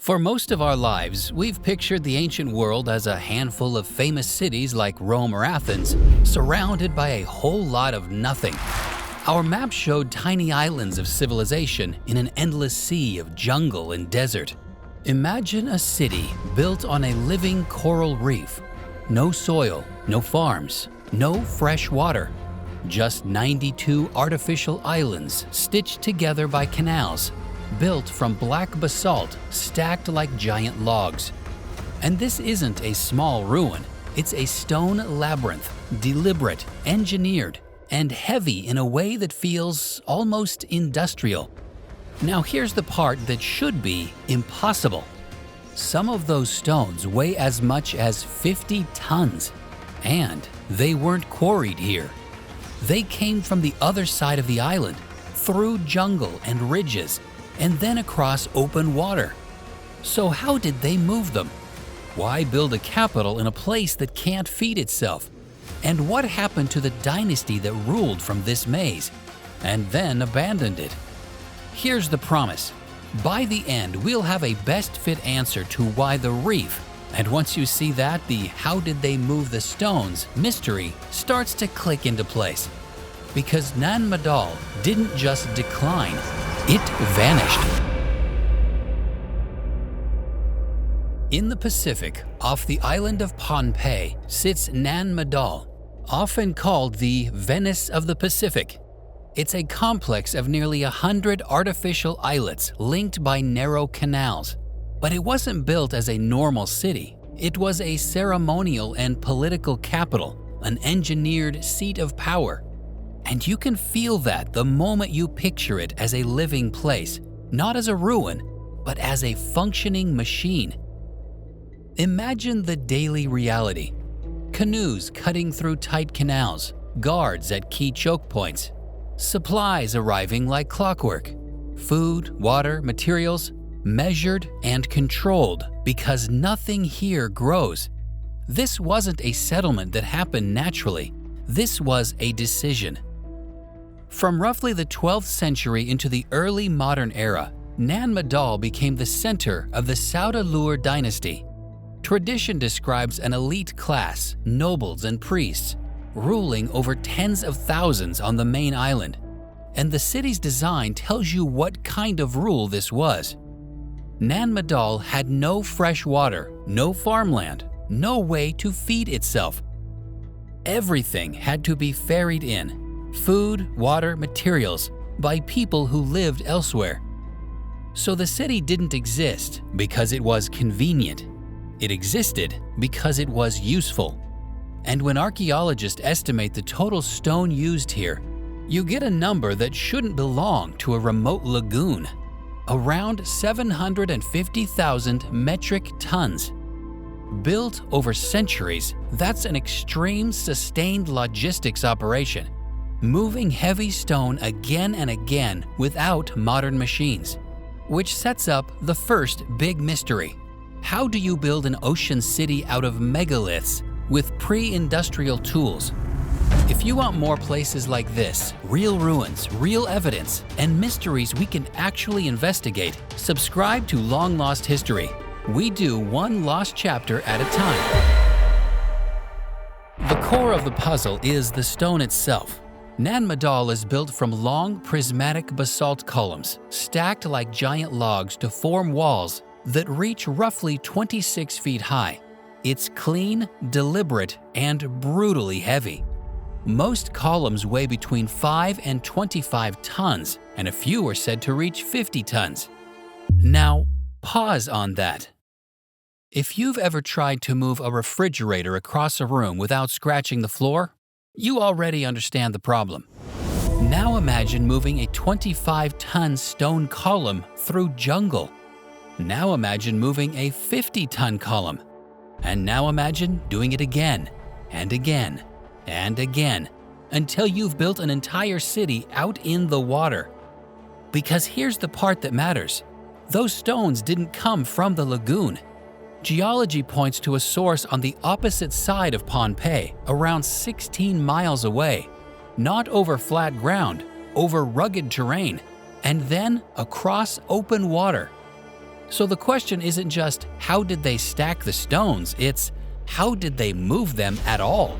For most of our lives, we've pictured the ancient world as a handful of famous cities like Rome or Athens, surrounded by a whole lot of nothing. Our maps showed tiny islands of civilization in an endless sea of jungle and desert. Imagine a city built on a living coral reef. No soil, no farms, no fresh water. Just 92 artificial islands stitched together by canals, built from black basalt stacked like giant logs. And this isn't a small ruin, it's a stone labyrinth, deliberate, engineered, and heavy in a way that feels almost industrial. Now here's the part that should be impossible. Some of those stones weigh as much as 50 tons, and they weren't quarried here. They came from the other side of the island, through jungle and ridges, and then across open water. So how did they move them? Why build a capital in a place that can't feed itself? And what happened to the dynasty that ruled from this maze, and then abandoned it? Here's the promise. By the end, we'll have a best fit answer to why the reef, and once you see that, the how did they move the stones mystery starts to click into place. Because Nan Madol didn't just decline, it vanished. In the Pacific, off the island of Pohnpei, sits Nan Madol, often called the Venice of the Pacific. It's a complex of nearly 100 artificial islets linked by narrow canals. But it wasn't built as a normal city. It was a ceremonial and political capital, an engineered seat of power. And you can feel that the moment you picture it as a living place, not as a ruin, but as a functioning machine. Imagine the daily reality. Canoes cutting through tight canals, guards at key choke points, supplies arriving like clockwork, food, water, materials, measured and controlled because nothing here grows. This wasn't a settlement that happened naturally. This was a decision. From roughly the 12th century into the early modern era, Nan Madol became the center of the Saudeleur dynasty. Tradition describes an elite class, nobles and priests, ruling over tens of thousands on the main island. And the city's design tells you what kind of rule this was. Nan Madol had no fresh water, no farmland, no way to feed itself. Everything had to be ferried in, food, water, materials, by people who lived elsewhere. So the city didn't exist because it was convenient. It existed because it was useful. And when archaeologists estimate the total stone used here, you get a number that shouldn't belong to a remote lagoon. Around 750,000 metric tons. Built over centuries, that's an extreme sustained logistics operation, moving heavy stone again and again without modern machines. Which sets up the first big mystery. How do you build an ocean city out of megaliths with pre-industrial tools? If you want more places like this, real ruins, real evidence, and mysteries we can actually investigate, subscribe to Long Lost History. We do one lost chapter at a time. The core of the puzzle is the stone itself. Nan Madol is built from long prismatic basalt columns, stacked like giant logs to form walls that reach roughly 26 feet high. It's clean, deliberate, and brutally heavy. Most columns weigh between 5 and 25 tons, and a few are said to reach 50 tons. Now, pause on that. If you've ever tried to move a refrigerator across a room without scratching the floor, you already understand the problem. Now imagine moving a 25-ton stone column through jungle. Now imagine moving a 50-ton column. And now imagine doing it again, and again, and again, until you've built an entire city out in the water. Because here's the part that matters. Those stones didn't come from the lagoon. Geology points to a source on the opposite side of Pohnpei, around 16 miles away. Not over flat ground, over rugged terrain, and then across open water. So the question isn't just how did they stack the stones, it's how did they move them at all?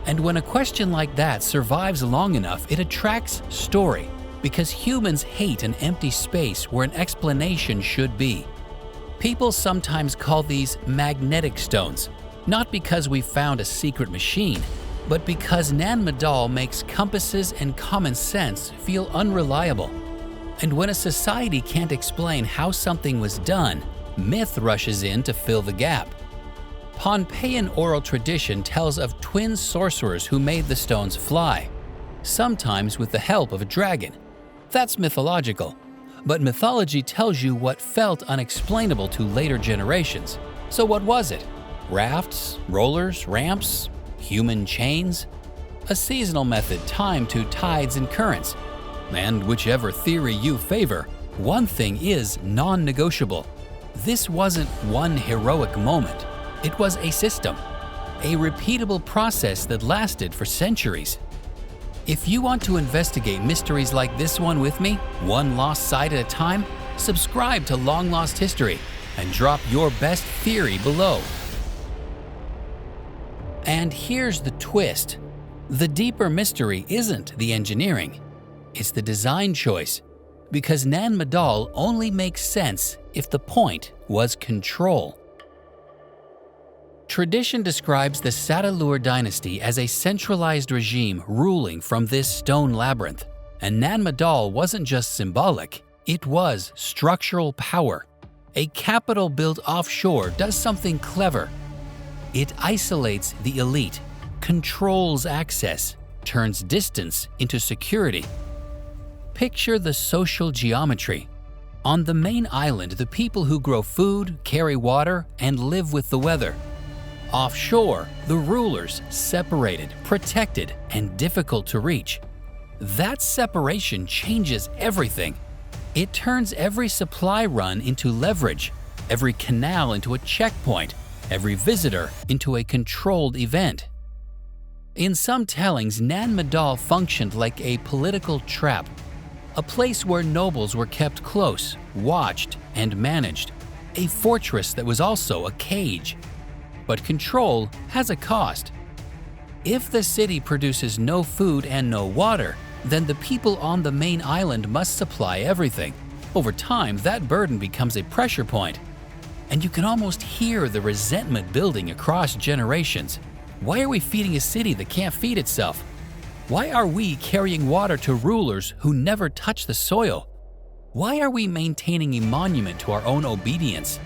And when a question like that survives long enough, it attracts story, because humans hate an empty space where an explanation should be. People sometimes call these magnetic stones, not because we found a secret machine, but because Nan Madol makes compasses and common sense feel unreliable. And when a society can't explain how something was done, myth rushes in to fill the gap. Pohnpeian oral tradition tells of twin sorcerers who made the stones fly, sometimes with the help of a dragon. That's mythological, but mythology tells you what felt unexplainable to later generations. So what was it? Rafts, rollers, ramps, human chains? A seasonal method timed to tides and currents. And whichever theory you favor, one thing is non-negotiable. This wasn't one heroic moment. It was a system, a repeatable process that lasted for centuries. If you want to investigate mysteries like this one with me, one lost site at a time, subscribe to Long Lost History and drop your best theory below. And here's the twist. The deeper mystery isn't the engineering, it's the design choice. Because Nan Madol only makes sense if the point was control. Tradition describes the Saudeleur dynasty as a centralized regime ruling from this stone labyrinth. And Nan Madol wasn't just symbolic, it was structural power. A capital built offshore does something clever. It isolates the elite, controls access, turns distance into security. Picture the social geometry. On the main island, the people who grow food, carry water, and live with the weather. Offshore, the rulers, separated, protected, and difficult to reach. That separation changes everything. It turns every supply run into leverage, every canal into a checkpoint, every visitor into a controlled event. In some tellings, Nan Madol functioned like a political trap, a place where nobles were kept close, watched, and managed, a fortress that was also a cage. But control has a cost. If the city produces no food and no water, then the people on the main island must supply everything. Over time, that burden becomes a pressure point. And you can almost hear the resentment building across generations. Why are we feeding a city that can't feed itself? Why are we carrying water to rulers who never touch the soil? Why are we maintaining a monument to our own obedience?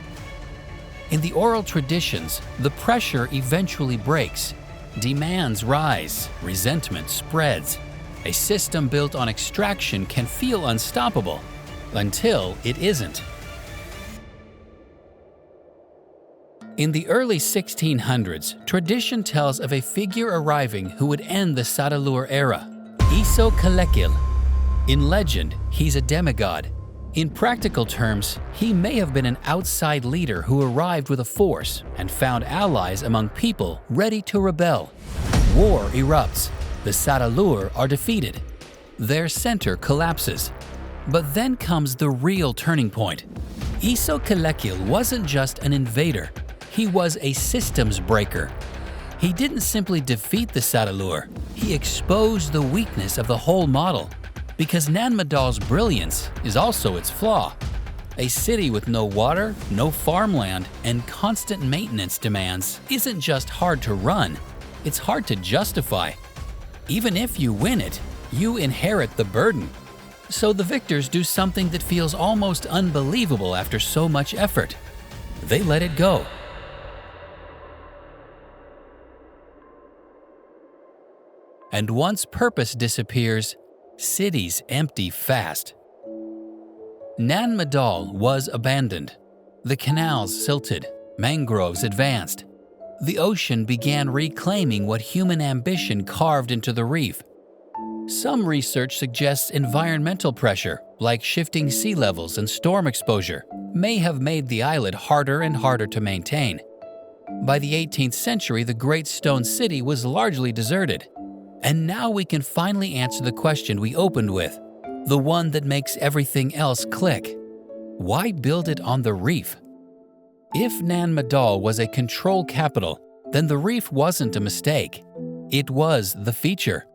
In the oral traditions, the pressure eventually breaks. Demands rise, resentment spreads. A system built on extraction can feel unstoppable, until it isn't. In the early 1600s, tradition tells of a figure arriving who would end the Saudeleur era, Iso-Kalekil. In legend, he's a demigod. In practical terms, he may have been an outside leader who arrived with a force and found allies among people ready to rebel. War erupts. The Saudeleur are defeated. Their center collapses. But then comes the real turning point. Iso-Kalekil wasn't just an invader. He was a systems breaker. He didn't simply defeat the Saudeleur. He exposed the weakness of the whole model. Because Nan Madol's brilliance is also its flaw. A city with no water, no farmland, and constant maintenance demands isn't just hard to run, it's hard to justify. Even if you win it, you inherit the burden. So the victors do something that feels almost unbelievable after so much effort. They let it go. And once purpose disappears, cities empty fast. Nan Madol was abandoned. The canals silted, mangroves advanced. The ocean began reclaiming what human ambition carved into the reef. Some research suggests environmental pressure, like shifting sea levels and storm exposure, may have made the islet harder and harder to maintain. By the 18th century, the Great Stone City was largely deserted. And now we can finally answer the question we opened with, the one that makes everything else click. Why build it on the reef? If Nan Madol was a control capital, then the reef wasn't a mistake. It was the feature.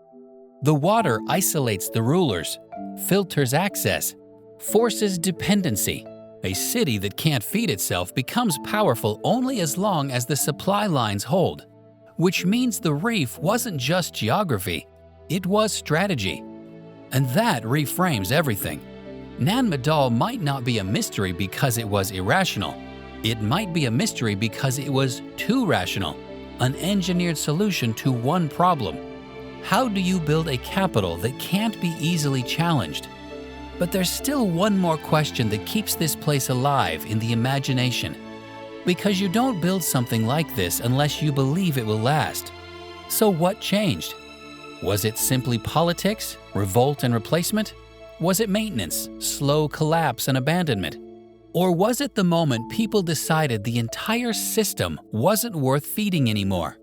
The water isolates the rulers, filters access, forces dependency. A city that can't feed itself becomes powerful only as long as the supply lines hold, which means the reef wasn't just geography, it was strategy. And that reframes everything. Nan Madol might not be a mystery because it was irrational. It might be a mystery because it was too rational, an engineered solution to one problem. How do you build a capital that can't be easily challenged? But there's still one more question that keeps this place alive in the imagination. Because you don't build something like this unless you believe it will last. So what changed? Was it simply politics, revolt and replacement? Was it maintenance, slow collapse and abandonment? Or was it the moment people decided the entire system wasn't worth feeding anymore?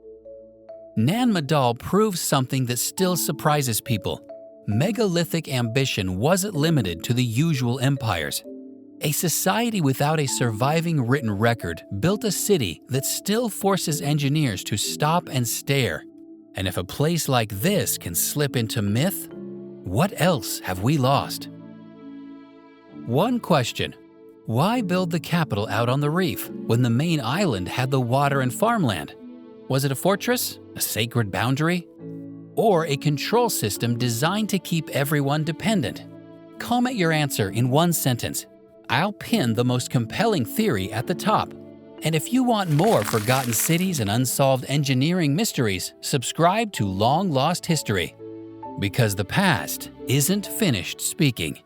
Nan Madol proves something that still surprises people. Megalithic ambition wasn't limited to the usual empires. A society without a surviving written record built a city that still forces engineers to stop and stare. And if a place like this can slip into myth, what else have we lost? One question: why build the capital out on the reef when the main island had the water and farmland? Was it a fortress, a sacred boundary, or a control system designed to keep everyone dependent? Comment your answer in one sentence. I'll pin the most compelling theory at the top. And if you want more forgotten cities and unsolved engineering mysteries, subscribe to Long Lost History. Because the past isn't finished speaking.